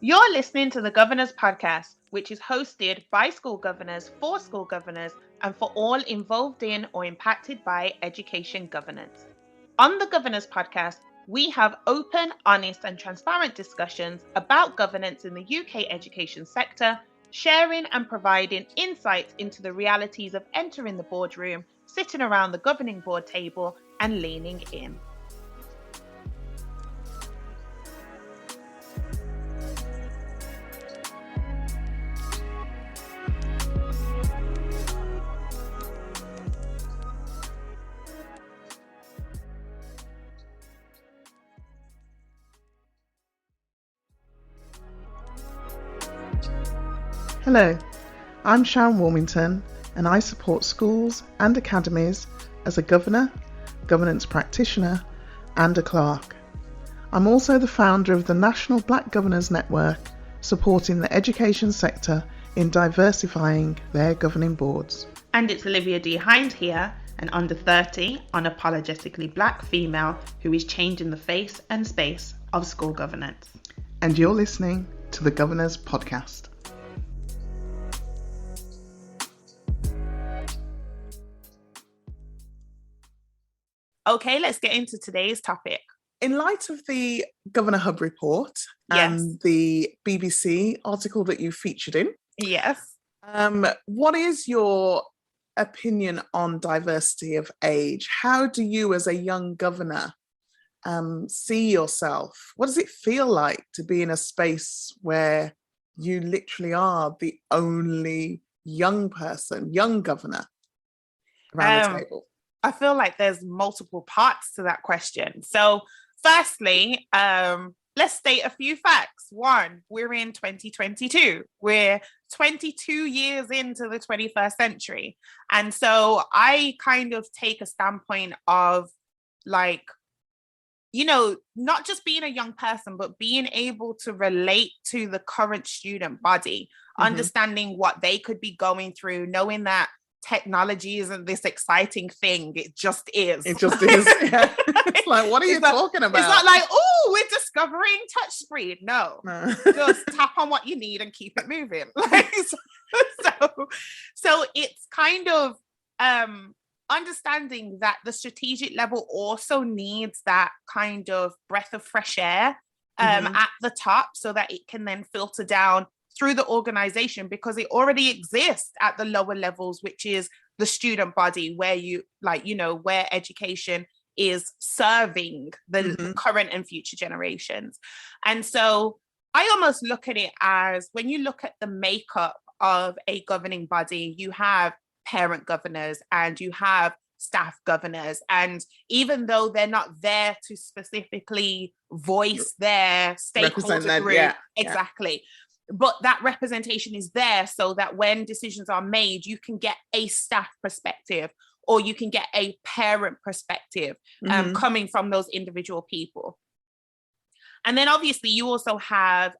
You're listening to the Governor's Podcast, which is hosted by school governors, for school governors, and for all involved in or impacted by education governance. On the Governor's Podcast, we have open, honest, and transparent discussions about governance in the UK education sector, sharing and providing insights into the realities of entering the boardroom, sitting around the governing board table, and leaning in. Hello, I'm Sharon Warmington and I support schools and academies as a governor, governance practitioner and a clerk. I'm also the founder of the National Black Governors Network, supporting the education sector in diversifying their governing boards. And it's Olivia D. Hind here, an under 30, unapologetically black female who is changing the face and space of school governance. And you're listening to the Governor's Podcast. Okay, let's get into today's topic. In light of the Governor Hub report and the BBC article that you featured in, yes, what is your opinion on diversity of age? How do you as a young governor see yourself? What does it feel like to be in a space where you literally are the only young person, young governor around the table? I feel like there's multiple parts to that question. So firstly, let's state a few facts. One, we're in 2022. We're 22 years into the 21st century. And so I kind of take a standpoint of like, you know, not just being a young person, but being able to relate to the current student body, understanding what they could be going through, knowing that technology isn't this exciting thing. It just is. It just is. Yeah. It's like, what are you talking about? It's not like, oh, we're discovering touchscreen. No. Just tap on what you need and keep it moving. Like, so it's kind of understanding that the strategic level also needs that kind of breath of fresh air at the top so that it can then filter down through the organization, because it already exists at the lower levels, which is the student body, where you like, you know, where education is serving the current and future generations. And so I almost look at it as, when you look at the makeup of a governing body, you have parent governors and you have staff governors. And even though they're not there to specifically voice their stakeholder group, exactly. But that representation is there so that when decisions are made, you can get a staff perspective or you can get a parent perspective coming from those individual people. And then obviously you also have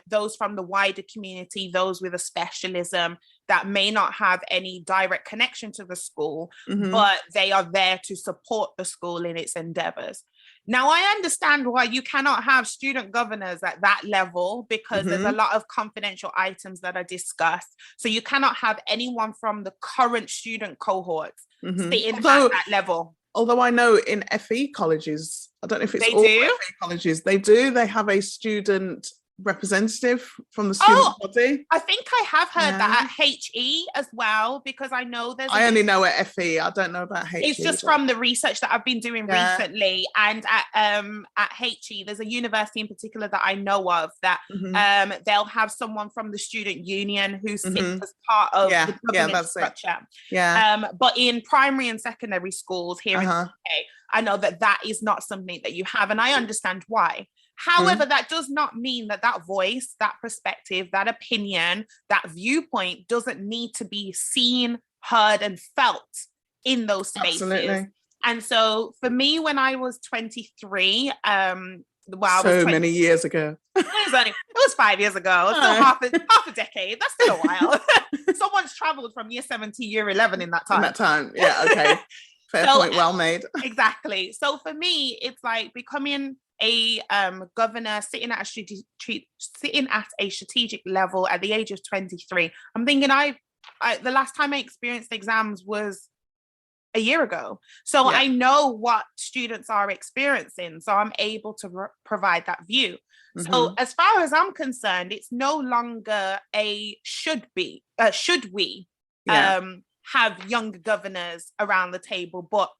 those from the wider community, those with a specialism that may not have any direct connection to the school, but they are there to support the school in its endeavors. Now, I understand why you cannot have student governors at that level, because there's a lot of confidential items that are discussed. So you cannot have anyone from the current student cohorts sitting at that level. Although I know in FE colleges, I don't know if it's all FE colleges, they have a student representative from the student body. I think I have heard that at HE as well, because I know I only know at FE. I don't know about HE. It's just from the research that I've been doing recently. And at HE, there's a university in particular that I know of that they'll have someone from the student union who sits as part of the governance structure. But in primary and secondary schools here in the UK, I know that is not something that you have, and I understand why. However, that does not mean that voice, that perspective, that opinion, that viewpoint doesn't need to be seen, heard, and felt in those spaces. Absolutely. And so for me, when I was 23, many years ago. It was 5 years ago. Still half a decade. That's still a while. Someone's traveled from year 7 to year 11 in that time. Yeah, okay. Fair point, well made. Exactly. So for me, it's like becoming a governor sitting at a strategic level at the age of 23, I'm thinking the last time I experienced exams was a year ago. So I know what students are experiencing. So I'm able to provide that view. Mm-hmm. So as far as I'm concerned, it's no longer should we have younger governors around the table, but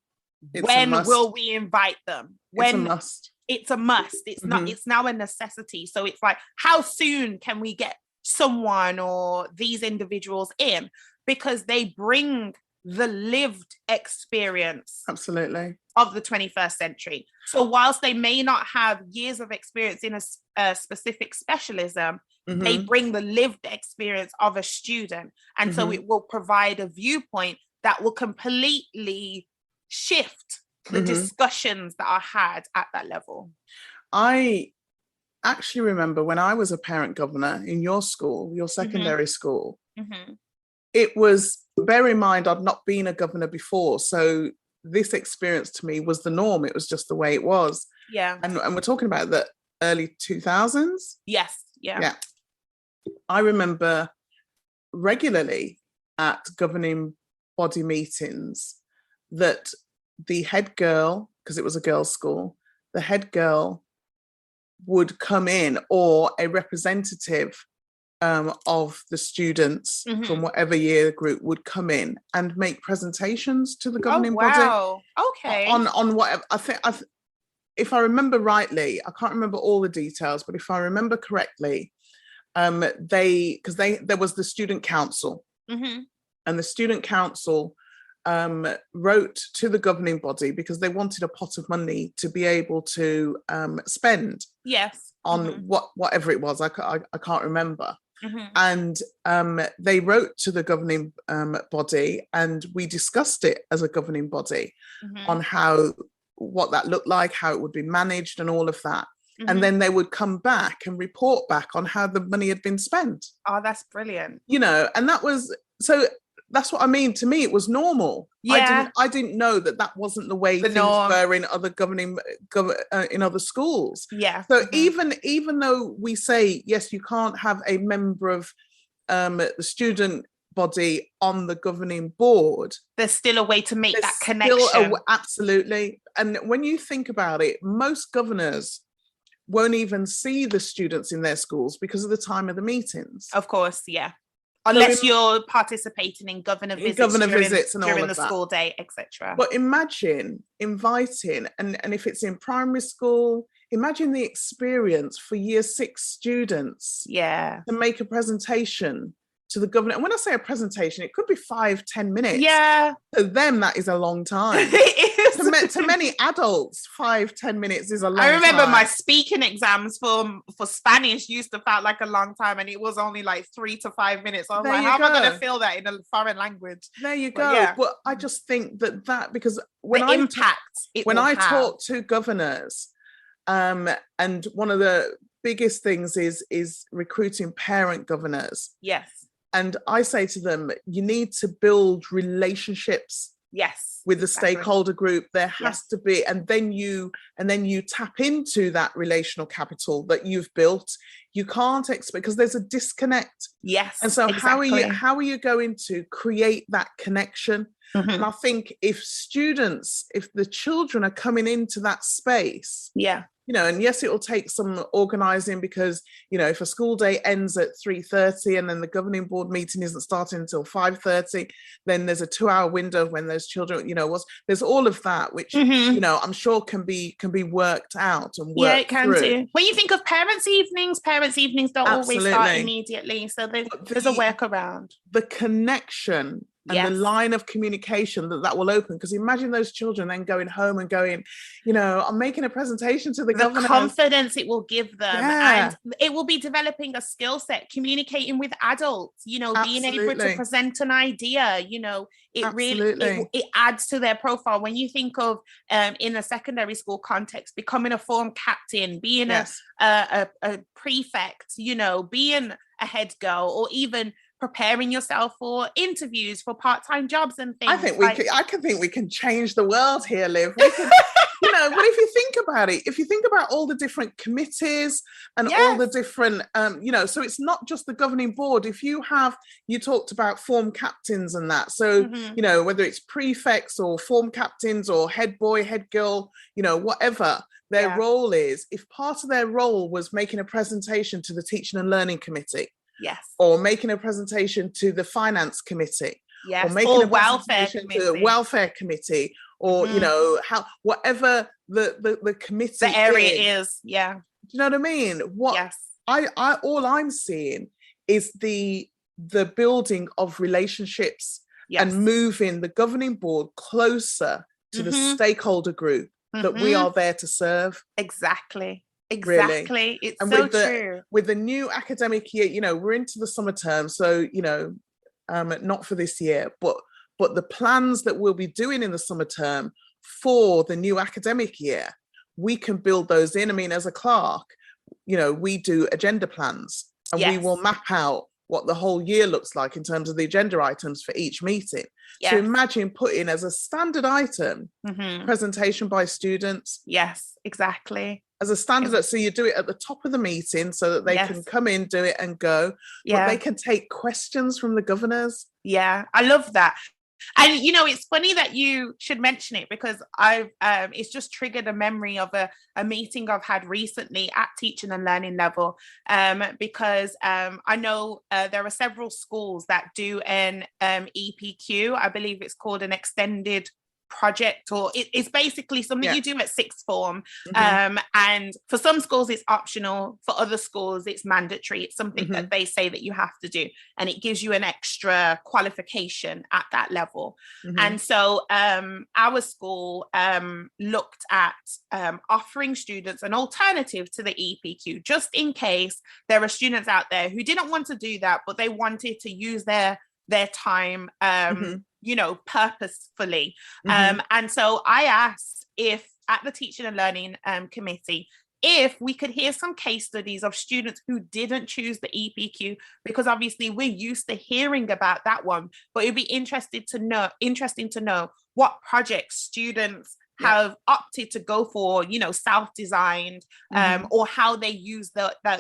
when will we invite them? When it's a must. It's a must. It's mm-hmm. not, it's now a necessity. So it's like, how soon can we get someone or these individuals in? Because they bring the lived experience absolutely of the 21st century. So whilst they may not have years of experience in a specific specialism, mm-hmm. they bring the lived experience of a student. And mm-hmm. so it will provide a viewpoint that will completely shift the mm-hmm. discussions that are had at that level. I actually remember when I was a parent governor in your school, your secondary mm-hmm. school, mm-hmm. it was, bear in mind, I'd not been a governor before. So this experience to me was the norm. It was just the way it was. Yeah. And we're talking about the early 2000s. Yes. Yeah. I remember regularly at governing body meetings that the head girl, because it was a girls' school, the head girl would come in, or a representative of the students mm-hmm. from whatever year group would come in and make presentations to the governing body. Okay. On whatever, I think, if I remember rightly, I can't remember all the details, but if I remember correctly, there was the student council, mm-hmm. and the student council wrote to the governing body because they wanted a pot of money to be able to spend. Yes. On mm-hmm. whatever it was, I can't remember. Mm-hmm. And they wrote to the governing body, and we discussed it as a governing body mm-hmm. on what that looked like, how it would be managed, and all of that. Mm-hmm. And then they would come back and report back on how the money had been spent. Oh, that's brilliant. And that was so. That's what I mean. To me, it was normal. Yeah. I didn't know that wasn't the way things were in other in other schools. Yeah. So mm-hmm. even though we say, yes, you can't have a member of the student body on the governing board, there's still a way to make that connection. Absolutely. And when you think about it, most governors won't even see the students in their schools because of the time of the meetings. Of course, yeah. Unless you're participating in governor visits and during the school day, etc. But imagine inviting, and if it's in primary school, imagine the experience for year 6 students. Yeah. To make a presentation to the governor. And when I say a presentation, it could be 5-10 minutes. Yeah. To them, that is a long time. To many adults, 5-10 minutes is a long time. I remember my speaking exams for Spanish used to feel like a long time, and it was only like 3 to 5 minutes. I was like, how am I going to feel that in a foreign language? There you go. Yeah. But I just think that because when I talk to governors, and one of the biggest things is recruiting parent governors. Yes. And I say to them, you need to build relationships. Yes. With the stakeholder group, there has to be, and then you tap into that relational capital that you've built. You can't expect, because there's a disconnect. Yes. And so how are you going to create that connection? Mm-hmm. And I think if the children are coming into that space, and yes, it will take some organizing, because if a school day ends at 3:30 and then the governing board meeting isn't starting until 5:30, then there's a 2-hour window when those children, there's all of that, which mm-hmm. I'm sure can be worked out and worked it can through. too. When you think of parents' evenings don't always start immediately, so there's a workaround. The connection and the line of communication that will open, because imagine those children then going home and going, I'm making a presentation to the governor. The confidence it will give them, and it will be developing a skill set, communicating with adults, being able to present an idea, it really it adds to their profile. When you think of in a secondary school context, becoming a form captain, being a prefect, being a head girl, or even preparing yourself for interviews for part-time jobs and things. I think we can change the world here, Liv. We but if you think about it, if you think about all the different committees and all the different, so it's not just the governing board. If you talked about form captains and that. So, whether it's prefects or form captains or head boy, head girl, whatever their role is, if part of their role was making a presentation to the teaching and learning committee, or making a presentation to the finance committee, or making a presentation to the welfare committee, or whatever the committee, the area is. Do you know what I mean? I all I'm seeing is the building of relationships and moving the governing board closer to the stakeholder group that we are there to serve. Exactly. Really. It's and so true. With the new academic year, we're into the summer term, so not for this year, but the plans that we'll be doing in the summer term for the new academic year, we can build those in. I mean, as a clerk, we do agenda plans, and we will map out what the whole year looks like in terms of the agenda items for each meeting. So imagine putting as a standard item, presentation by students. Yes, exactly. As a standard, so you do it at the top of the meeting so that they can come in, do it and go. But they can take questions from the governors. Yeah, I love that. And it's funny that you should mention it, because it's just triggered a memory of a meeting I've had recently at teaching and learning level, because I know there are several schools that do an EPQ. I believe it's called an extended project, or it's basically something you do at sixth form, and for some schools it's optional, for other schools it's mandatory. It's something that they say that you have to do, and it gives you an extra qualification at that level. And so our school looked at offering students an alternative to the EPQ, just in case there are students out there who didn't want to do that, but they wanted to use their time purposefully. And so I asked if at the teaching and learning committee, if we could hear some case studies of students who didn't choose the EPQ, because obviously we're used to hearing about that one, but it'd be interesting to know what projects students have opted to go for, self-designed, or how they use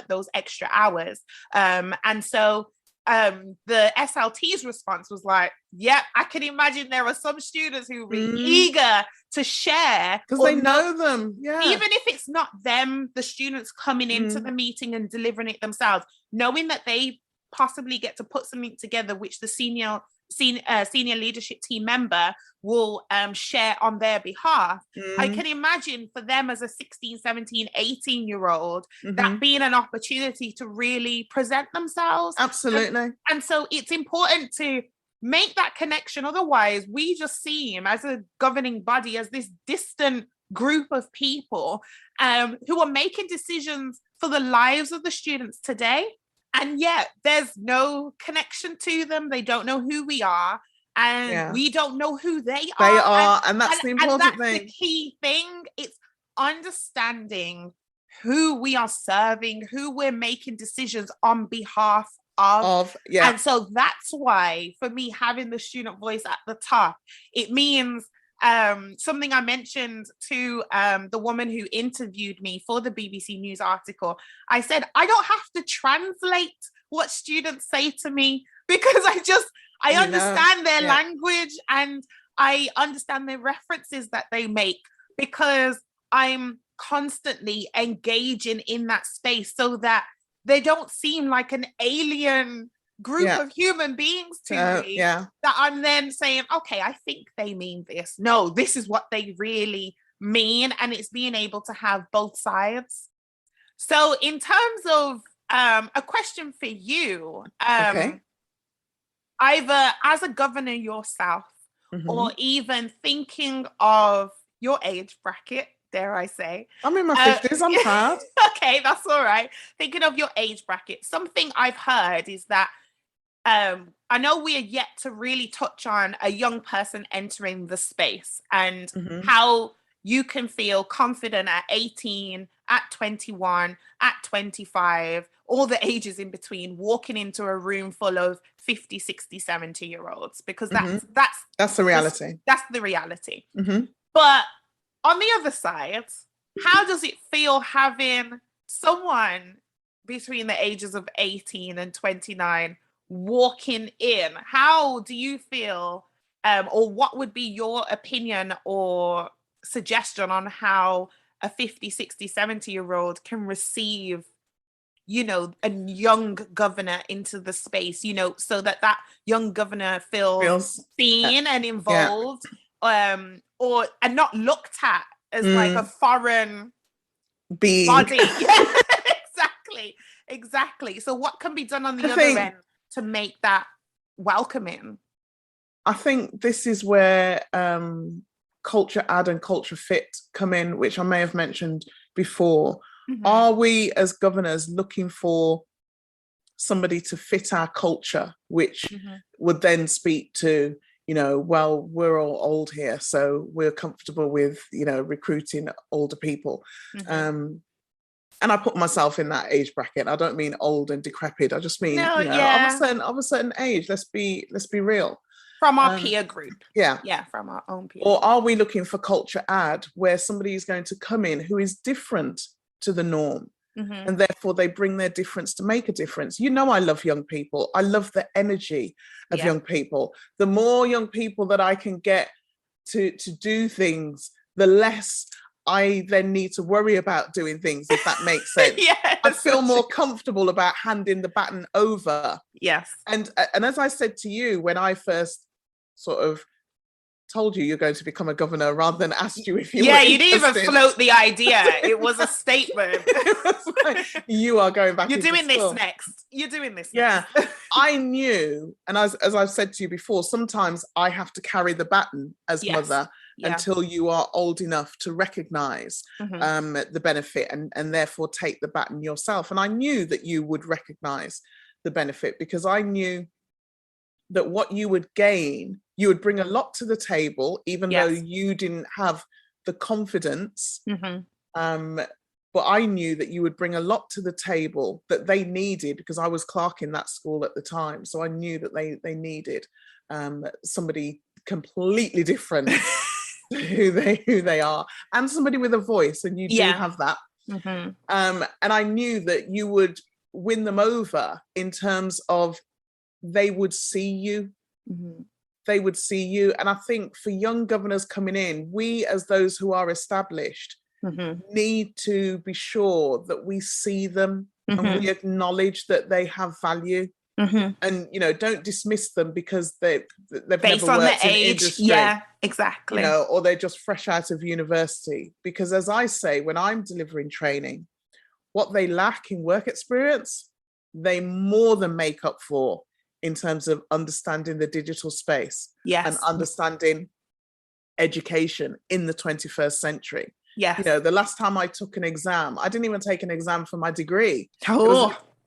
those extra hours. And so the SLT's response was like, I can imagine there are some students who will be eager to share, because they know them. Even if it's not them, the students coming into the meeting and delivering it themselves, knowing that they possibly get to put something together which the senior leadership team member will share on their behalf. I can imagine for them as a 16, 17, 18-year-old, that being an opportunity to really present themselves. Absolutely. And so it's important to make that connection. Otherwise, we just seem, as a governing body, as this distant group of people who are making decisions for the lives of the students today. And yet there's no connection to them. They don't know who we are, and we don't know who they are. And that's the important thing. The key thing. It's understanding who we are serving, who we're making decisions on behalf of. And so that's why, for me, having the student voice at the top, it means something I mentioned to the woman who interviewed me for the BBC News article. I said, I don't have to translate what students say to me, because I understand their language, and I understand the references that they make, because I'm constantly engaging in that space, so that they don't seem like an alien group of human beings to me, that I'm then saying, okay, I think they mean this. No, this is what they really mean. And it's being able to have both sides. So in terms of a question for you, either as a governor yourself, or even thinking of your age bracket, dare I say. I'm in my 50s, I'm proud. Okay, that's all right. Thinking of your age bracket, something I've heard is that I know we are yet to really touch on a young person entering the space, and how you can feel confident at 18, at 21, at 25, all the ages in between, walking into a room full of 50, 60, 70-year-olds, because that's the reality. That's the reality. But on the other side, how does it feel having someone between the ages of 18 and 29 walking in? How do you feel, or what would be your opinion or suggestion on how a 50, 60, 70-year-old can receive, you know, a young governor into the space, you know, so that that young governor feels seen and involved, and not looked at as like a foreign being. Body. Yeah, exactly. So what can be done on the other end to make that welcoming? I think this is where culture add and culture fit come in, which I may have mentioned before. Mm-hmm. Are we as governors looking for somebody to fit our culture, which would then speak to, you know, well, we're all old here, so we're comfortable with, you know, recruiting older people. And I put myself in that age bracket. I don't mean old and decrepit. I just mean, of a certain age. Let's be real. From our peer group. Yeah, from our own peer. Or are we looking for culture add, where somebody is going to come in who is different to the norm, and therefore they bring their difference to make a difference? You know, I love young people. I love the energy of young people. The more young people that I can get to do things, the less I then need to worry about doing things, if that makes sense. I feel more comfortable about handing the baton over. Yes. And as I said to you, when I first sort of told you you're going to become a governor rather than asked you if you were you didn't even float the idea. It was a statement. It was like, you are going back. You're doing this next. You're doing this next. I knew, and as I've said to you before, sometimes I have to carry the baton as mother until you are old enough to recognize the benefit and therefore take the baton yourself. And I knew that you would recognize the benefit, because I knew that what you would gain, you would bring a lot to the table, even though you didn't have the confidence. But I knew that you would bring a lot to the table that they needed, because I was clerk in that school at the time. So I knew that they needed somebody completely different to who they are, and somebody with a voice, and you do have that. And I knew that you would win them over in terms of they would see you. They would see you. And I think for young governors coming in, we as those who are established need to be sure that we see them and we acknowledge that they have value. And, you know, don't dismiss them because they've based never on worked their in age. industry. Yeah, exactly. You know, or they're just fresh out of university. Because as I say, when I'm delivering training, what they lack in work experience, they more than make up for in terms of understanding the digital space and understanding education in the 21st century. You know, the last time I took an exam, I didn't even take an exam for my degree.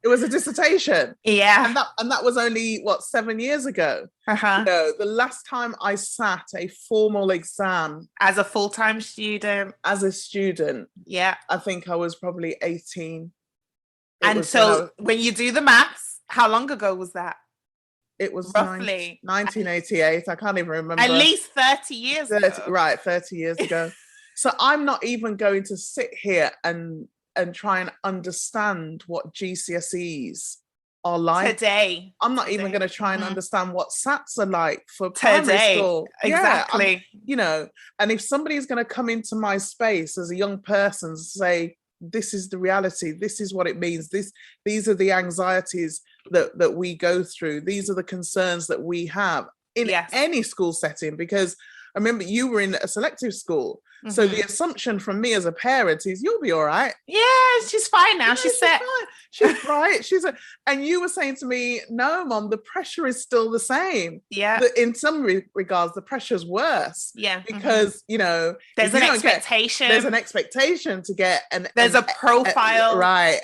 It was a dissertation. And that was only 7 years ago. You know, the last time I sat a formal exam as a full-time student, as a student, I think I was probably 18. And so when you do the maths, how long ago was that? It was roughly 1988. I can't even remember. At least 30 years ago. Right, 30 years ago. So I'm not even going to sit here and try and understand what GCSEs are like today. I'm not even going to try and understand what SATs are like for primary school. Exactly. You know, and if somebody's going to come into my space as a young person, say, this is the reality, this is what it means, these are the anxieties that we go through, these are the concerns that we have in any school setting, because I remember you were in a selective school. So the assumption from me as a parent is you'll be all right. Yeah, she's fine now. She's set. Fine. She's right. And you were saying to me, no, Mom, the pressure is still the same. Yeah. In some regards, the pressure's worse. Yeah. Because, you know, there's an expectation. There's an expectation to get there's a profile.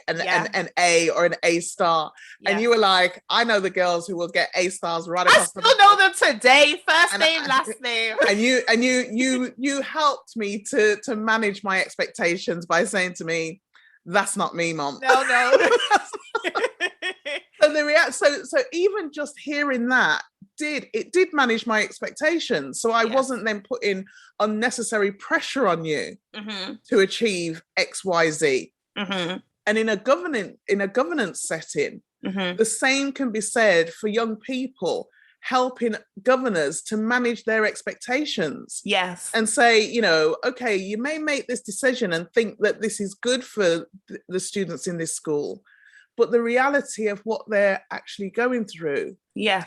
An A or an A star. Yeah. And you were like, I know the girls who will get A stars right across the board. I still know them today. First name, last name. And you helped me to manage my expectations by saying to me, that's not me, Mom. No. So even just hearing that did manage my expectations. So I wasn't then putting unnecessary pressure on you to achieve X, Y, Z. And in a governance setting, the same can be said for young people, helping governors to manage their expectations. Yes. And say, you know, okay, you may make this decision and think that this is good for the students in this school, but the reality of what they're actually going through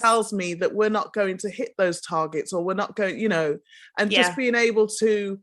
tells me that we're not going to hit those targets, or we're not going, you know, and just being able to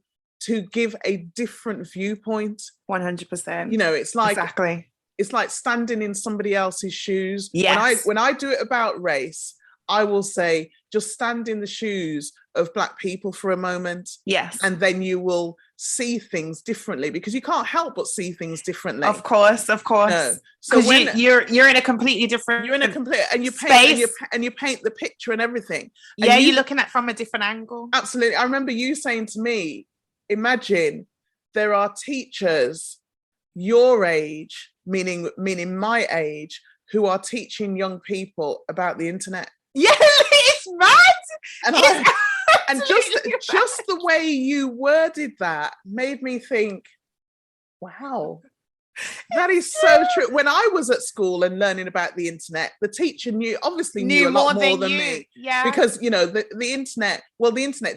give a different viewpoint. 100%. You know, it's like, exactly. It's like standing in somebody else's shoes. Yes. When I do it about race, I will say, just stand in the shoes of Black people for a moment. Yes. And then you will see things differently, because you can't help but see things differently. Of course. No. So when you're in a completely different, and you space. paint you paint the picture and everything. And you're looking at from a different angle. Absolutely. I remember you saying to me, imagine there are teachers your age, meaning my age, who are teaching young people about the internet. Yeah, it's mad. And just the way you worded that made me think, wow, that is so true. When I was at school and learning about the internet, the teacher knew a lot more than me. Yeah. Because, you know, the internet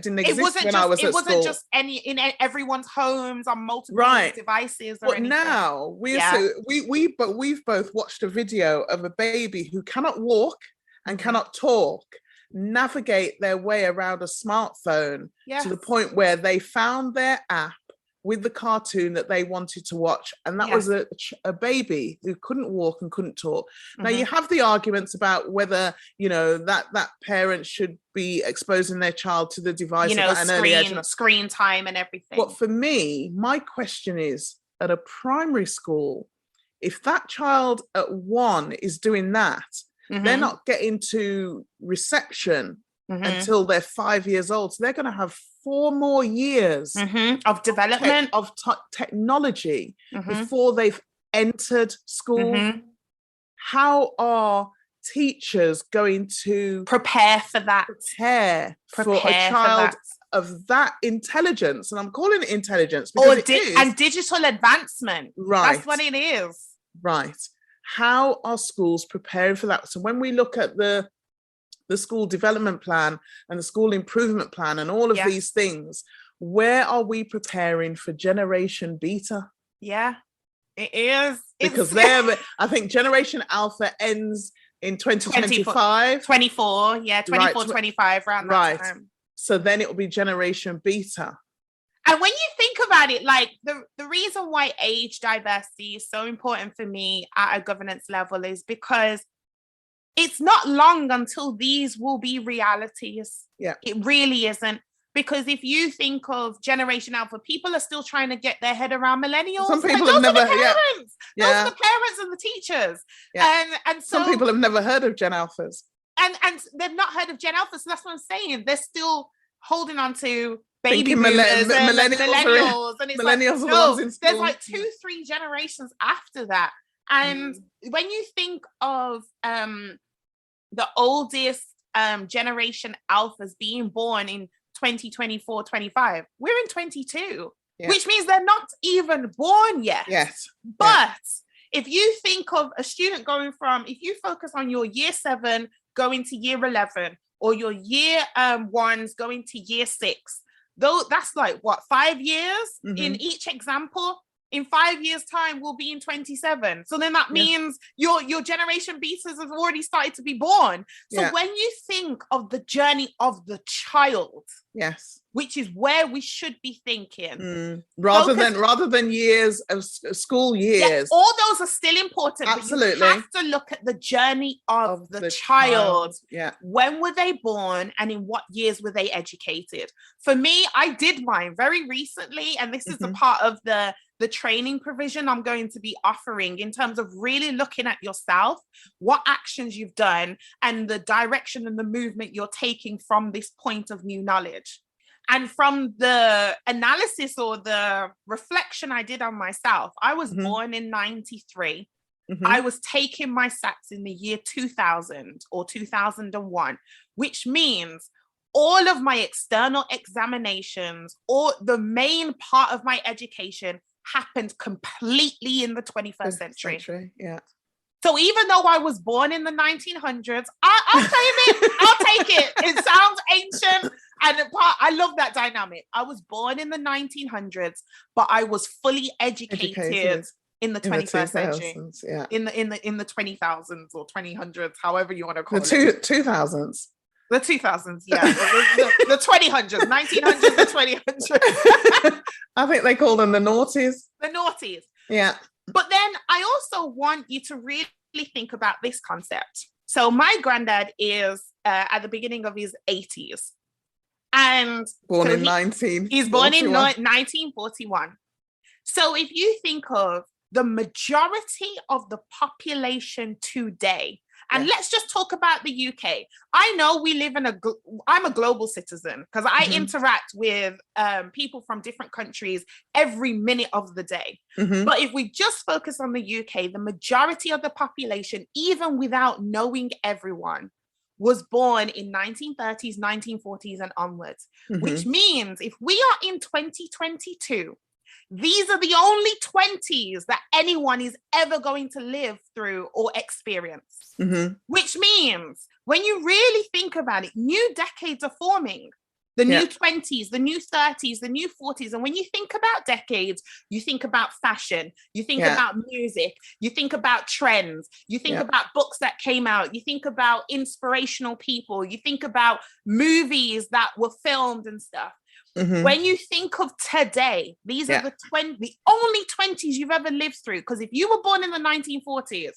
didn't exist when I was at school. It wasn't just in everyone's homes on multiple devices or anything. But now we've both watched a video of a baby who cannot walk and cannot talk navigate their way around a smartphone to the point where they found their app with the cartoon that they wanted to watch, and that was a baby who couldn't walk and couldn't talk. Now you have the arguments about whether, you know, that parent should be exposing their child to the device, you know, at an early age, screen time and everything. But for me, my question is, at a primary school, if that child at 1 is doing that, they're not getting to reception until they're 5 years old. So they're going to have 4 more years of development of technology before they've entered school. How are teachers going to prepare for that? Prepare for a child of that intelligence, and I'm calling it intelligence because and digital advancement. Right, that's what it is. Right. How are schools preparing for that? So when we look at the school development plan and the school improvement plan and all of these things, where are we preparing for Generation Beta? Yeah, it is. Because I think Generation Alpha ends in 2025. 24, 25, around that time. So then it will be Generation Beta. And when you think about it, like the reason why age diversity is so important for me at a governance level is because it's not long until these will be realities. Yeah. It really isn't. Because if you think of Generation Alpha, people are still trying to get their head around millennials. Some people have never, those are the parents and the teachers. Yeah. And so, some people have never heard of Gen Alphas. And they've not heard of Gen Alpha. So that's what I'm saying. They're still holding on to baby boomers and millennials. And it's millennials like, no, there's like 2-3 generations after that. And when you think of the oldest Generation Alphas being born in 2024, 25, we're in 22, which means they're not even born yet. Yes. But if you think of a student going from, if you focus on your year 7 going to year 11, or your year 1s going to year 6, though that's like what, 5 years in each example. In 5 years' time, we'll be in 27. So then that means your Generation Betas have already started to be born. So when you think of the journey of the child, which is where we should be thinking, rather than years of school years, all those are still important. Absolutely, but you have to look at the journey of the child. Yeah, when were they born, and in what years were they educated? For me, I did mine very recently, and this is a part of the training provision I'm going to be offering in terms of really looking at yourself, what actions you've done, and the direction and the movement you're taking from this point of new knowledge. And from the analysis or the reflection I did on myself, I was born in 93. I was taking my SATs in the year 2000 or 2001, which means all of my external examinations or the main part of my education happened completely in the 21st century. Yeah. So even though I was born in the 1900s, I'll claim it. I'll take it. It sounds ancient. And I love that dynamic. I was born in the 1900s, but I was fully educated in the 21st century. Yeah. In the 20,000s or 2000s, however you want to call it. The 2000s. The 2000s, yeah. the 2000s, 1900s, the 2000s. I think they call them the noughties. The noughties. Yeah. But then I also want you to really think about this concept. So my granddad is at the beginning of his 80s. And born so in 1941. He's born in 1941. So if you think of the majority of the population today, and let's just talk about the UK. I know we live in I'm a global citizen because I interact with people from different countries every minute of the day. But if we just focus on the UK, the majority of the population, even without knowing everyone, was born in 1930s, 1940s and onwards, which means if we are in 2022, these are the only 20s that anyone is ever going to live through or experience. Which means when you really think about it, new decades are forming. The new 20s, the new 30s, the new 40s. And when you think about decades, you think about fashion, you think about music, you think about trends, you think about books that came out, you think about inspirational people, you think about movies that were filmed and stuff. When you think of today, these are the only 20s you've ever lived through. Because if you were born in the 1940s,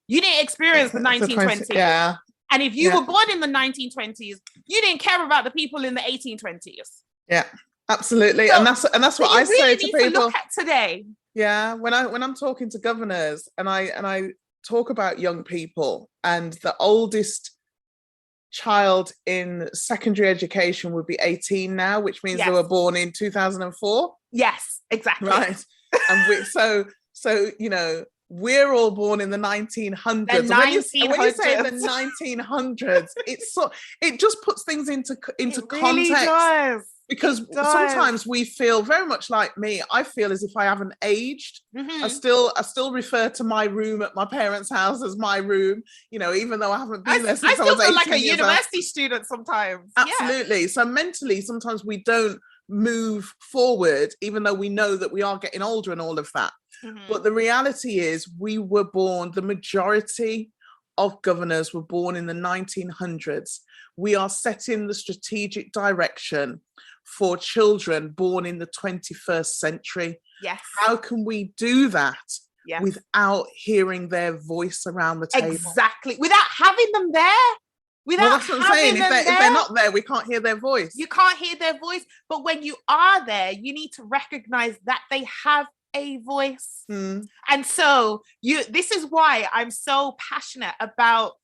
you didn't experience the 1920s. And if you were born in the 1920s, you didn't care about the people in the 1820s. Yeah, absolutely. So, and that's what I say to people. Look at today. Yeah, when I'm talking to governors and I talk about young people, and the oldest child in secondary education would be 18 now, which means they were born in 2004. Yes, exactly. Right. And so you know, we're all born in the 1900s. When you say the 1900s, it just puts things into context. Really does. Because sometimes we feel very much like me. I feel as if I haven't aged. I still refer to my room at my parents' house as my room. You know, even though I haven't been there since I was 18 feel like a university student sometimes. Absolutely. Yeah. So mentally, sometimes we don't move forward, even though we know that we are getting older and all of that. But the reality is, we were born. The majority of governors were born in the 1900s. We are setting the strategic direction for children born in the 21st century. Yes. How can we do that without hearing their voice around the table? Exactly. Without having them there. That's what I'm saying. If they're not there, we can't hear their voice. You can't hear their voice. But when you are there, you need to recognize that they have a voice. And so this is why I'm so passionate about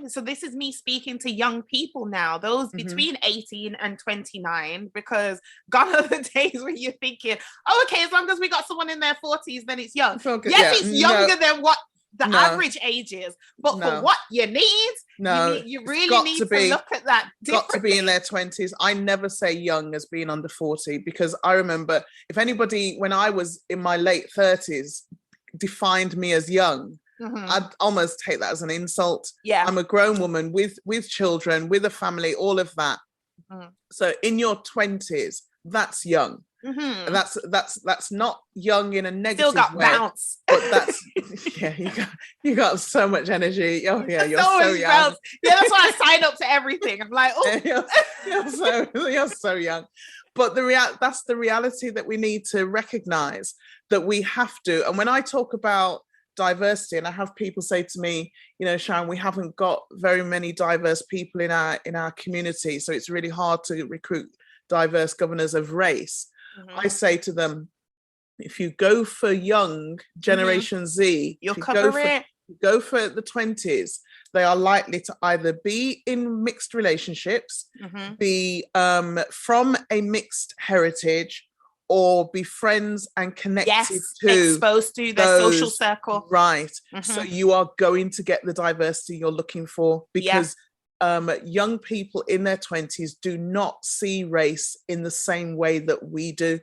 so this is me speaking to young people now, those between 18 and 29, because gone are the days where you're thinking, oh, okay, as long as we got someone in their 40s, then it's young. Yes, it's younger than what the average age is, but for what you need, you really need to look at that differently. Got to be in their 20s. I never say young as being under 40, because I remember if anybody, when I was in my late 30s, defined me as young, I'd almost take that as an insult. Yeah, I'm a grown woman with children, with a family, all of that. So in your 20s, that's young. And that's not young in a negative Still got way, bounce. But that's you got so much energy. Oh yeah, you're so young. Bounce. Yeah, that's why I sign up to everything. I'm like, oh, you're so young. But that's the reality that we need to recognize, that we have to. And when I talk about diversity, and I have people say to me, you know, Sharon, we haven't got very many diverse people in our community, so it's really hard to recruit diverse governors of race. I say to them, if you go for young Generation Z, you'll cover it. Go for the 20s, they are likely to either be in mixed relationships, be from a mixed heritage, or be friends and connected to, exposed to their social circle. Right. So you are going to get the diversity you're looking for, because young people in their 20s do not see race in the same way that we do.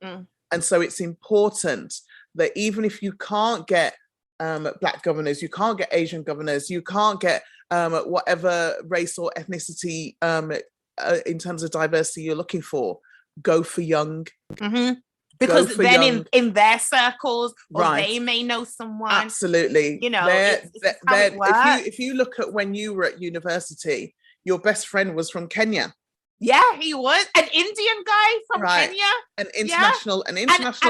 And so it's important that even if you can't get Black governors, you can't get Asian governors, you can't get whatever race or ethnicity in terms of diversity you're looking for, go for young. Because then in their circles, or they may know someone. Absolutely. You know, it's how it works. If you look at when you were at university, your best friend was from Kenya. Yeah, he was an Indian guy from Kenya. An international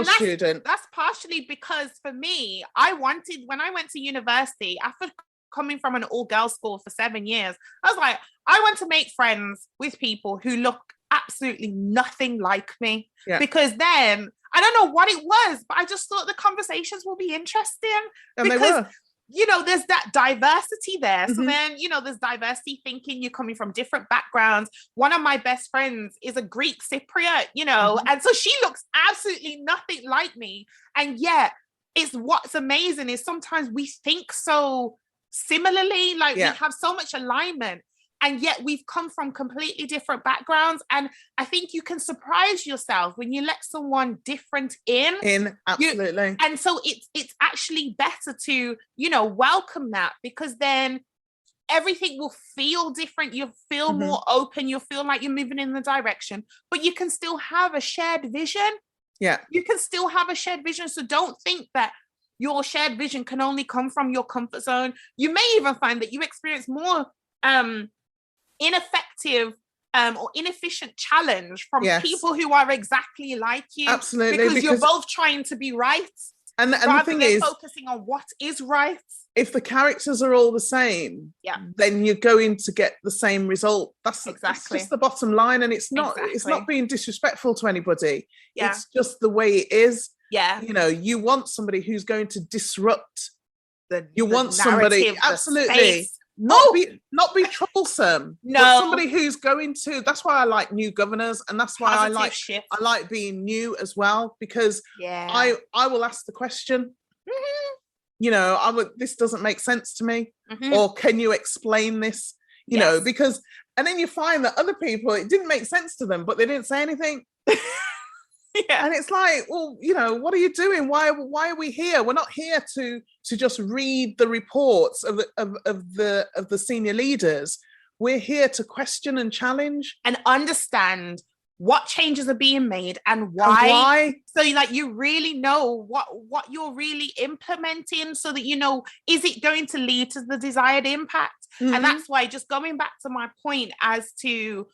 student. That's partially because for me, when I went to university, after coming from an all-girls school for 7 years, I was like, I want to make friends with people who look absolutely nothing like me. Because then, I don't know what it was, but I just thought the conversations will be interesting. And because, they were. You know, there's that diversity there. So then, you know, there's diversity thinking, you're coming from different backgrounds. One of my best friends is a Greek Cypriot, you know, and so she looks absolutely nothing like me. And yet, what's amazing is sometimes we think so similarly, like we have so much alignment, and yet we've come from completely different backgrounds. And I think you can surprise yourself when you let someone different in. Absolutely. And so it's actually better to, you know, welcome that, because then everything will feel different. You'll feel more open. You'll feel like you're moving in the direction, but you can still have a shared vision. Yeah. You can still have a shared vision. So don't think that your shared vision can only come from your comfort zone. You may even find that you experience more ineffective or inefficient challenge from people who are exactly like you. Absolutely. Because you're both trying to be right. And the thing is, focusing on what is right. If the characters are all the same, then you're going to get the same result. That's just the bottom line. And it's not being disrespectful to anybody. It's just the way it is. Yeah. You know, you want somebody who's going to disrupt. You want somebody, absolutely. Not be troublesome. No. But somebody who's going to, that's why I like new governors, and that's why I like being new as well, because I will ask the question, you know, this doesn't make sense to me, or can you explain this? You know, because, and then you find that other people, it didn't make sense to them, but they didn't say anything. And it's like, well, you know, what are you doing? Why are we here? We're not here to just read the reports of the senior leaders. We're here to question and challenge and understand what changes are being made and why. So like you really know what you're really implementing, so that you know, is it going to lead to the desired impact? And that's why, just going back to my point as to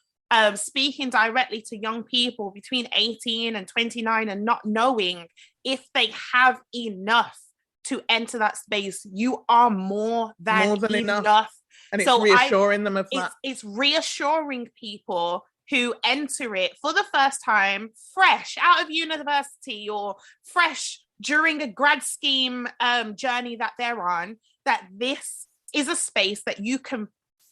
speaking directly to young people between 18 and 29 and not knowing if they have enough to enter that space, you are more than enough. And it's reassuring them of that. It's reassuring people who enter it for the first time, fresh out of university or fresh during a grad scheme journey that they're on, that this is a space that you can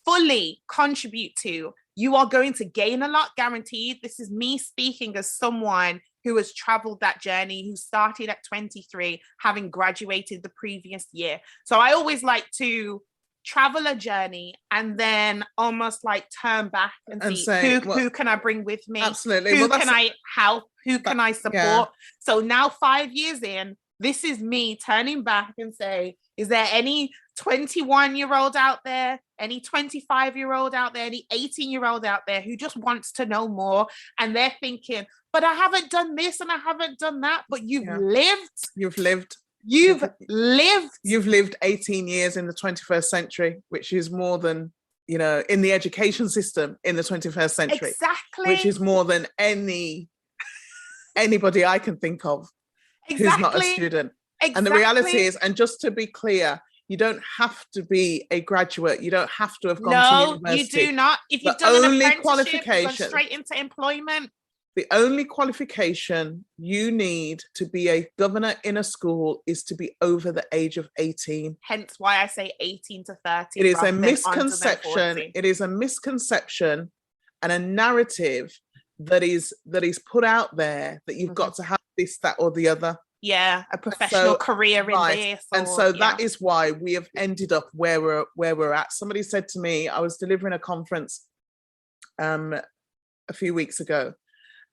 fully contribute to. You are going to gain a lot, guaranteed. This is me speaking as someone who has traveled that journey, who started at 23, having graduated the previous year. So I always like to travel a journey and then almost like turn back and see who can I bring with me? Absolutely. Who can I help? Who can I support? Yeah. So now 5 years in, this is me turning back and say, is there any 21-year-old out there, any 25-year-old out there, any 18-year-old out there who just wants to know more, and they're thinking, but I haven't done this and I haven't done that, but you've lived 18 years in the 21st century, which is more than, you know, in the education system in the 21st century. Exactly. Which is more than anybody I can think of who's not a student. Exactly. And the reality is, and just to be clear, you don't have to be a graduate. You don't have to have gone to university. No, you do not. If you've done an apprenticeship, you've gone straight into employment. The only qualification you need to be a governor in a school is to be over the age of 18. Hence why I say 18 to 30. It is a misconception. It is a misconception and a narrative that is put out there that you've got to have this, that, or the other. Yeah, a professional career in this. And so that is why we have ended up where we're at. Somebody said to me, I was delivering a conference a few weeks ago,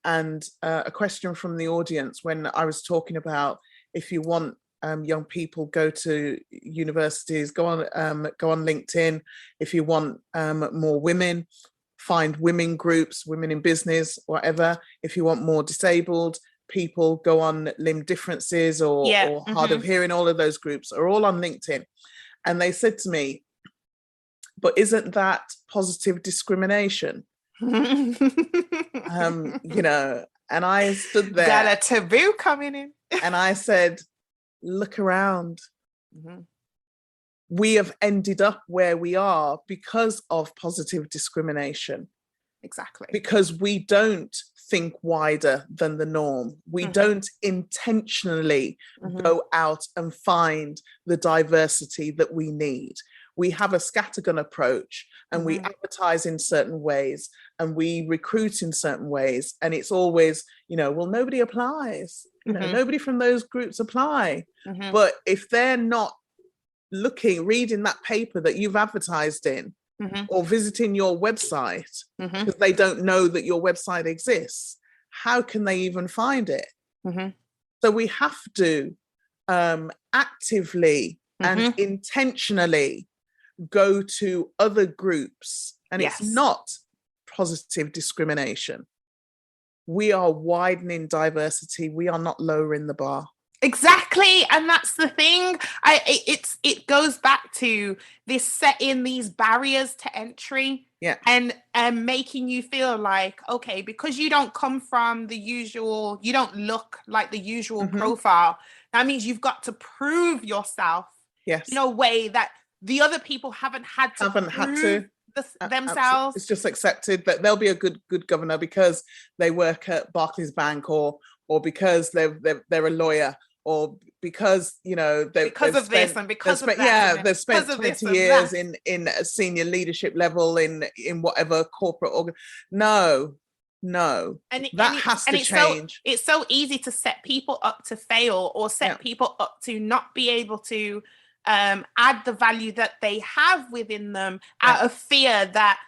and a question from the audience when I was talking about, if you want young people, go to universities, go on LinkedIn. If you want more women, find women groups, women in business, whatever. If you want more disabled people, go on limb differences or hard of hearing. All of those groups are all on LinkedIn. And they said to me, but isn't that positive discrimination? You know, and I stood there. Got a taboo coming in. And I said, look around. We have ended up where we are because of positive discrimination. Exactly. Because we don't think wider than the norm. We don't intentionally go out and find the diversity that we need. We have a scattergun approach, and we advertise in certain ways, and we recruit in certain ways. And it's always, you know, well, nobody applies. You know, nobody from those groups apply. But if they're not reading that paper that you've advertised in, or visiting your website, because they don't know that your website exists, how can they even find it? So we have to actively and intentionally go to other groups, and it's not positive discrimination. We are widening diversity. We are not lowering the bar. Exactly. And that's the thing. It goes back to this setting these barriers to entry. And making you feel like, okay, because you don't come from the usual, you don't look like the usual profile, that means you've got to prove yourself in a way that the other people haven't had to themselves. It's just accepted that they'll be a good governor because they work at Barclays Bank, or because they're a lawyer, or because, you know, they've spent 20 years in a senior leadership level in whatever corporate organ. No, that has to change. It's so easy to set people up to fail, or set people up to not be able to add the value that they have within them out of fear that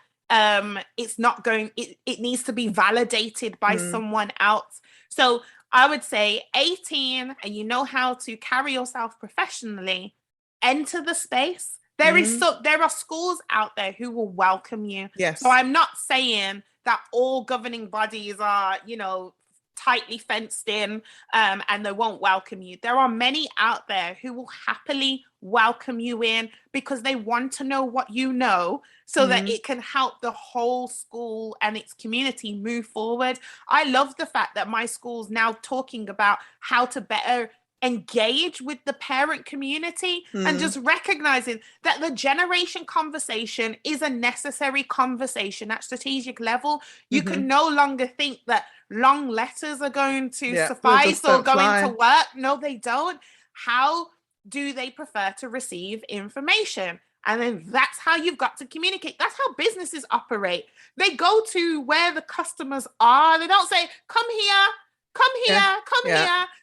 it's not going, it needs to be validated by someone else. So I would say 18 and you know how to carry yourself professionally, enter the space. There are schools out there who will welcome you. So I'm not saying that all governing bodies are, you know, tightly fenced in and they won't welcome you. There are many out there who will happily welcome you in because they want to know what you know, so that it can help the whole school and its community move forward. I love the fact that my school's now talking about how to better engage with the parent community and just recognizing that the generation conversation is a necessary conversation at strategic level. You can no longer think that long letters are going to suffice or going to work. No, they don't. How do they prefer to receive information? And then that's how you've got to communicate. That's how businesses operate. They go to where the customers are. They don't say, come here.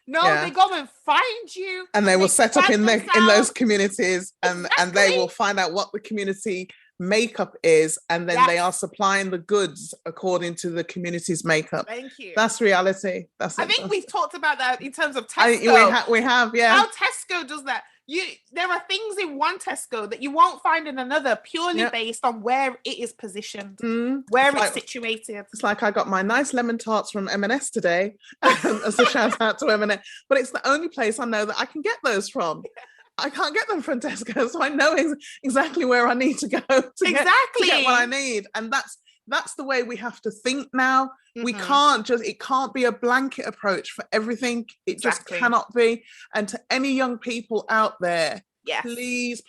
No, they go and find you. And they will set up in those communities, and they will find out what the community makeup is, and then they are supplying the goods according to the community's makeup. Thank you. That's reality. I think we've talked about that in terms of Tesco. We have. How Tesco does that. There are things in one Tesco that you won't find in another, purely based on where it is positioned, where it's situated. It's like I got my nice lemon tarts from M&S today, as a shout out to M&S, but it's the only place I know that I can get those from. I can't get them from Tesco, so I know exactly where I need to go to get what I need. And that's the way we have to think now. We can't it can't be a blanket approach for everything. It just cannot be. And to any young people out there, please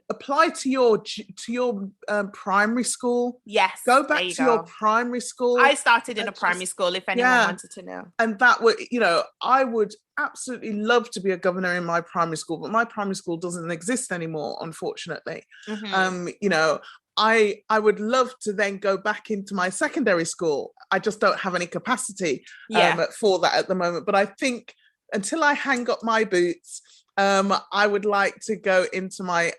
apply to your primary school. Go back to your primary school. I started in a primary school, if anyone wanted to know. And that would, I would absolutely love to be a governor in my primary school, but my primary school doesn't exist anymore, unfortunately. I would love to then go back into my secondary school. I just don't have any capacity for that at the moment. But I think until I hang up my boots, I would like to go into my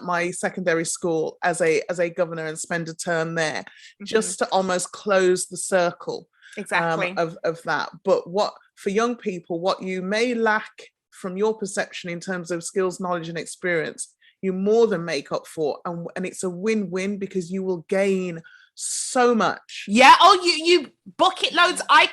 my secondary school as a governor and spend a term there, just to almost close the circle of that. But what for young people, what you may lack from your perception in terms of skills, knowledge, and experience, you more than make up for, and it's a win-win because you will gain so much. Yeah. Oh, you bucket loads. I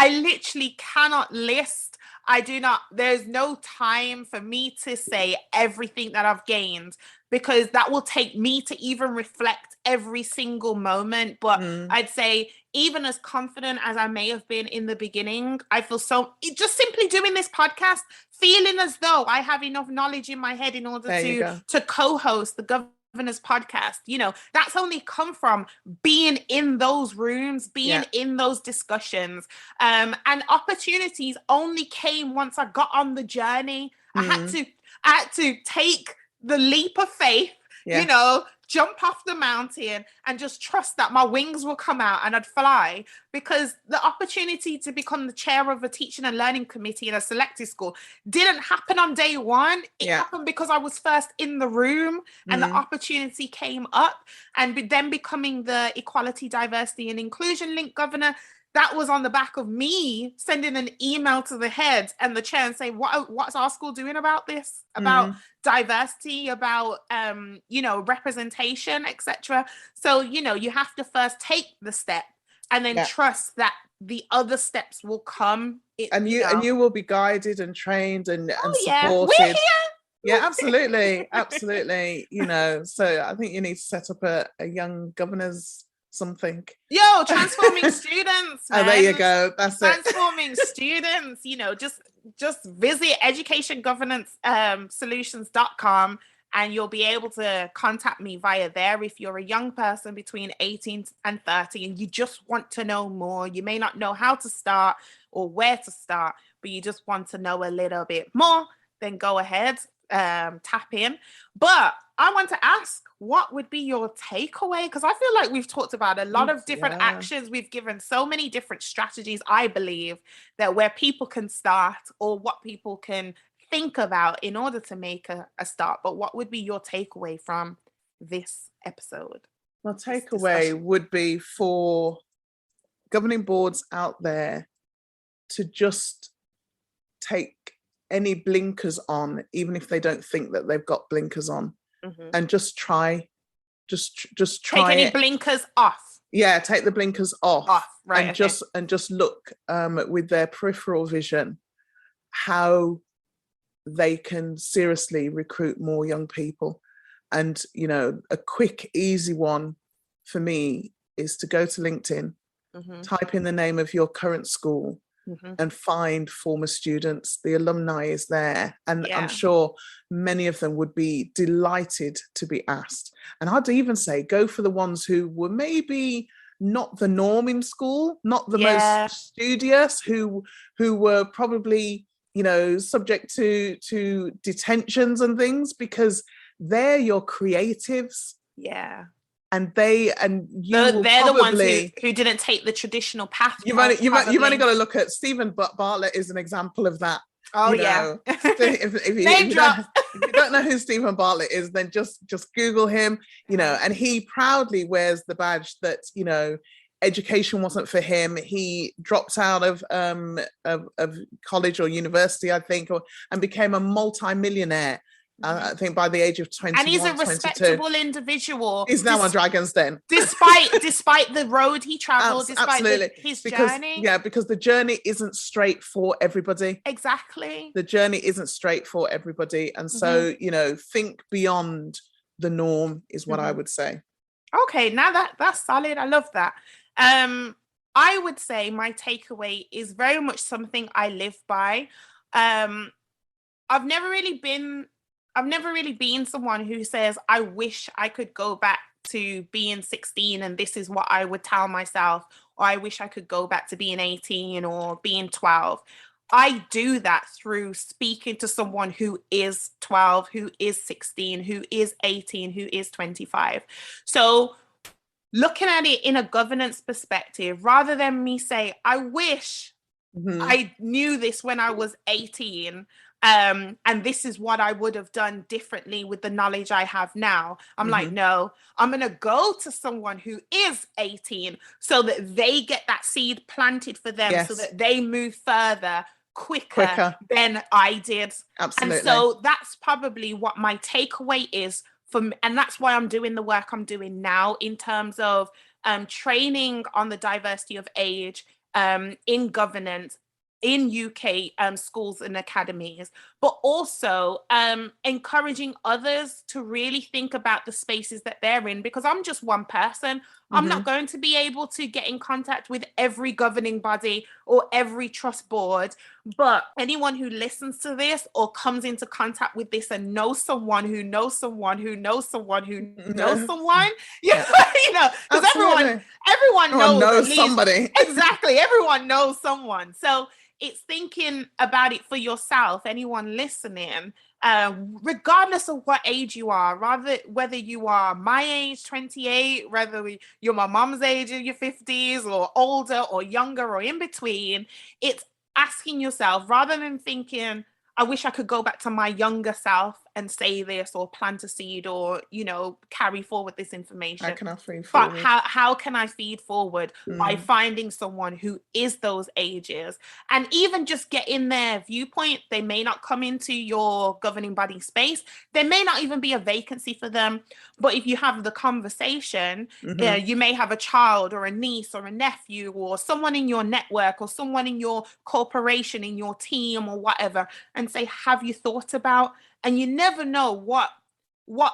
literally cannot list. I do not, there's no time for me to say everything that I've gained, because that will take me to even reflect every single moment. But I'd say, even as confident as I may have been in the beginning, I feel just simply doing this podcast, feeling as though I have enough knowledge in my head in order to co-host the Governor's Podcast. You know, that's only come from being in those rooms, being in those discussions, and opportunities only came once I got on the journey. I had to take the leap of faith, you know, jump off the mountain and just trust that my wings will come out and I'd fly. Because the opportunity to become the chair of a teaching and learning committee in a selected school didn't happen on day one. It happened because I was first in the room and the opportunity came up. And then becoming the Equality, Diversity and Inclusion Link governor, that was on the back of me sending an email to the head and the chair and saying, what's our school doing about this? About diversity, about, you know, representation, etc. So, you know, you have to first take the step and then trust that the other steps will come. And you will be guided and trained and supported. Yeah. We're here. Yeah, absolutely. Absolutely. You know, so I think you need to set up a young governors something. Yo, transforming students, man. Oh, there you go. That's transforming students. You know, just visit educationgovernance solutions.com and you'll be able to contact me via there if you're a young person between 18 and 30 and you just want to know more. You may not know how to start or where to start, but you just want to know a little bit more, then go ahead, tap in. But I want to ask, what would be your takeaway? Because I feel like we've talked about a lot of different actions. We've given so many different strategies, I believe, that where people can start or what people can think about in order to make a start. But what would be your takeaway from this episode? My takeaway would be for governing boards out there to just take any blinkers on, even if they don't think that they've got blinkers on, and just try take any blinkers off. Yeah, take the blinkers off, right? And just look with their peripheral vision how they can seriously recruit more young people. And you know, a quick, easy one for me is to go to LinkedIn, type in the name of your current school, and find former students. The alumni is there, and I'm sure many of them would be delighted to be asked. And I'd even say go for the ones who were maybe not the norm in school, not the most studious, who were probably, you know, subject to detentions and things, because they're your creatives. And they're the ones who didn't take the traditional path. You've only got to look at Stephen Bartlett is an example of that. Oh, you know, if you don't know who Stephen Bartlett is, then just Google him. You know, and he proudly wears the badge that, you know, education wasn't for him. He dropped out of college or university, I think, and became a multi-millionaire. I think by the age of 21, and he's a respectable 22. individual. He's now on Dragon's Den, despite the road he traveled, despite his journey. Yeah, because the journey isn't straight for everybody. Exactly, the journey isn't straight for everybody, and so you know, think beyond the norm is what I would say. Okay, now that's solid. I love that. I would say my takeaway is very much something I live by. I've never really been someone who says, I wish I could go back to being 16 and this is what I would tell myself, or I wish I could go back to being 18 or being 12. I do that through speaking to someone who is 12, who is 16, who is 18, who is 25. So looking at it in a governance perspective, rather than me say, I wish I knew this when I was 18, and this is what I would have done differently with the knowledge I have now. I'm like, no, I'm going to go to someone who is 18 so that they get that seed planted for them, so that they move further quicker than I did. Absolutely. And so that's probably what my takeaway is from, and that's why I'm doing the work I'm doing now in terms of training on the diversity of age in governance in UK schools and academies, but also encouraging others to really think about the spaces that they're in, because I'm just one person. I'm not going to be able to get in contact with every governing body or every trust board, but anyone who listens to this or comes into contact with this and knows someone who knows someone who knows someone who knows someone, you know, because everyone knows somebody. Exactly, everyone knows someone. So it's thinking about it for yourself, anyone listening, regardless of what age you are, whether you are my age, 28, whether you're my mom's age in your 50s or older or younger or in between, it's asking yourself, rather than thinking, I wish I could go back to my younger self and say this or plant a seed or, you know, carry forward this information. How can I feed forward? But how can I feed forward by finding someone who is those ages, and even just get in their viewpoint. They may not come into your governing body space. There may not even be a vacancy for them. But if you have the conversation, you may have a child or a niece or a nephew or someone in your network or someone in your corporation, in your team or whatever, and say, have you thought about? And you never know what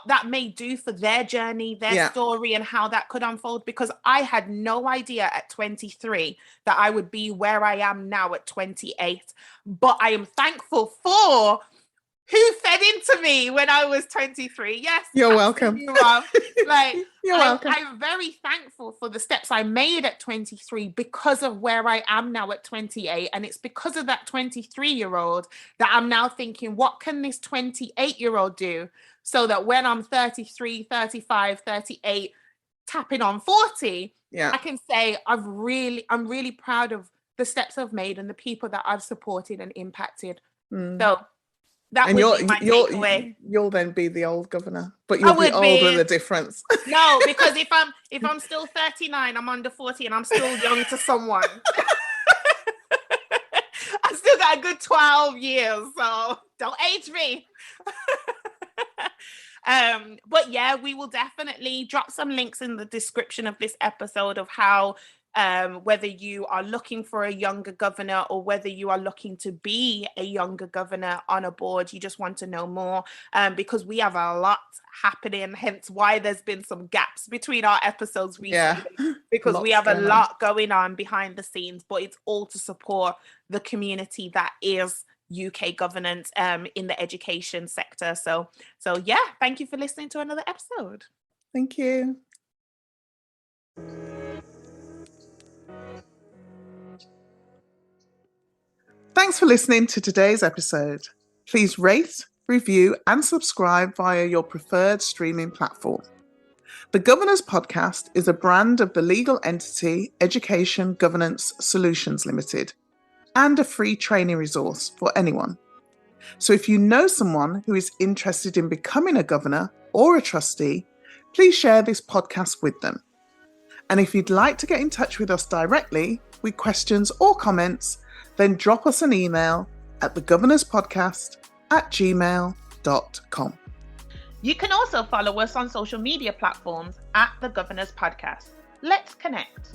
that may do for their journey, their story, and how that could unfold. Because I had no idea at 23 that I would be where I am now at 28. But I am thankful for who fed into me when I was 23. Yes. You're welcome. Like, You're welcome. I'm very thankful for the steps I made at 23 because of where I am now at 28. And it's because of that 23-year-old that I'm now thinking, what can this 28-year-old do so that when I'm 33, 35, 38, tapping on 40, I can say I'm really proud of the steps I've made and the people that I've supported and impacted. So that would be my takeaway. You'll then be the old governor, but you'll be old with a difference. No, because if I'm still 39, I'm under 40 and I'm still young to someone. I've still got a good 12 years, so don't age me. But yeah, we will definitely drop some links in the description of this episode of how whether you are looking for a younger governor or whether you are looking to be a younger governor on a board, you just want to know more, because we have a lot happening, hence why there's been some gaps between our episodes recently, because we have a lot going on behind the scenes, but it's all to support the community that is UK governance in the education sector. So yeah, thank you for listening to another episode. Thank you. Thanks for listening to today's episode. Please rate, review, and subscribe via your preferred streaming platform. The Governor's Podcast is a brand of the legal entity Education Governance Solutions Limited and a free training resource for anyone. So if you know someone who is interested in becoming a governor or a trustee, please share this podcast with them. And if you'd like to get in touch with us directly with questions or comments, then drop us an email at thegovernorspodcast@gmail.com. You can also follow us on social media platforms at The Governor's Podcast. Let's connect.